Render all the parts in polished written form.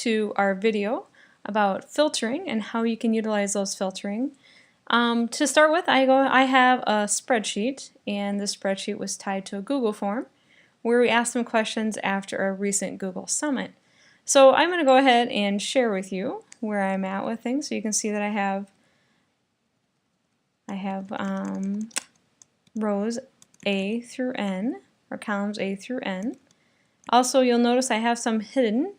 to our video about filtering and how you can utilize those filtering. To start with, I have a spreadsheet, and the spreadsheet was tied to a Google form where we asked some questions after a recent Google Summit. So I'm going to go ahead and share with you where I'm at with things, so you can see that I have rows A through N, or columns A through N. Also, you'll notice I have some hidden,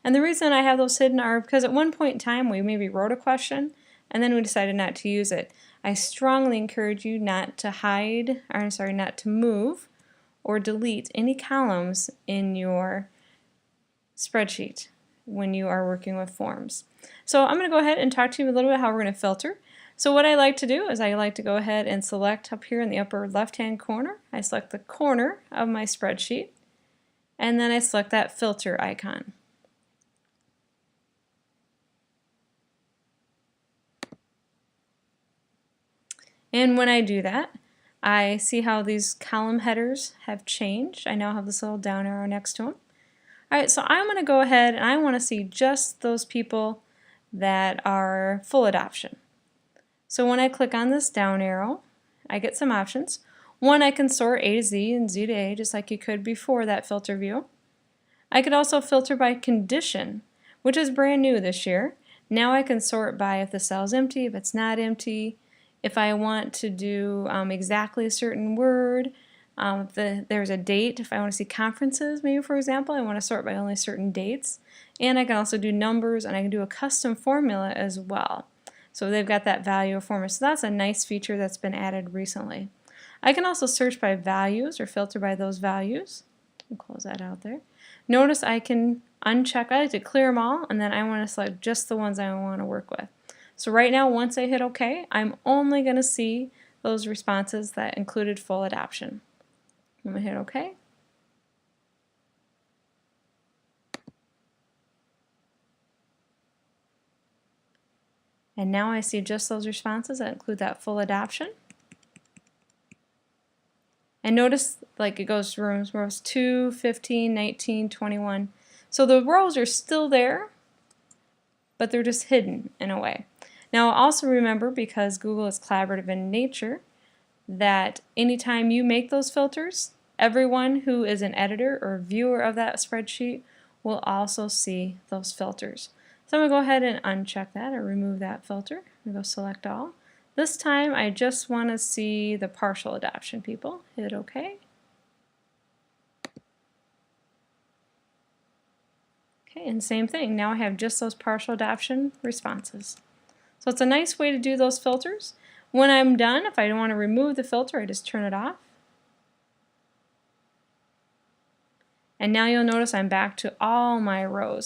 and the reason I have those hidden are because at one point in time we maybe wrote a question and then we decided not to use it. I strongly encourage you not to not to move or delete any columns in your spreadsheet when you are working with forms. So I'm going to go ahead and talk to you a little bit how we're going to filter. So what I like to do is I like to go ahead and select up here in the upper left hand corner. I select the corner of my spreadsheet, and then I select that filter icon. And when I do that, I see how these column headers have changed. I now have this little down arrow next to them. Alright, so I'm going to go ahead and I want to see just those people that are full adoption. So when I click on this down arrow, I get some options. One, I can sort A to Z and Z to A just like you could before that filter view. I could also filter by condition, which is brand new this year. Now I can sort by if the cell is empty, if it's not empty, if I want to do exactly a certain word, if there's a date, if I want to see conferences, maybe for example, I want to sort by only certain dates. And I can also do numbers, and I can do a custom formula as well. So they've got that value formula. So that's a nice feature that's been added recently. I can also search by values or filter by those values. I'll close that out there. Notice I can uncheck, I like to clear them all, and then I want to select just the ones I want to work with. So right now, once I hit OK, I'm only going to see those responses that included full adoption. I'm going to hit OK. And now I see just those responses that include that full adoption. And notice like it goes to rows 2, 15, 19, 21. So the rows are still there, but they're just hidden in a way. Now also remember, because Google is collaborative in nature, that anytime you make those filters, everyone who is an editor or viewer of that spreadsheet will also see those filters. So I'm going to go ahead and uncheck that or remove that filter. I'm going to go select all. This time I just want to see the partial adoption people. Hit OK. Okay, and same thing. Now I have just those partial adoption responses. So it's a nice way to do those filters. When I'm done, if I don't want to remove the filter, I just turn it off. And now you'll notice I'm back to all my rows.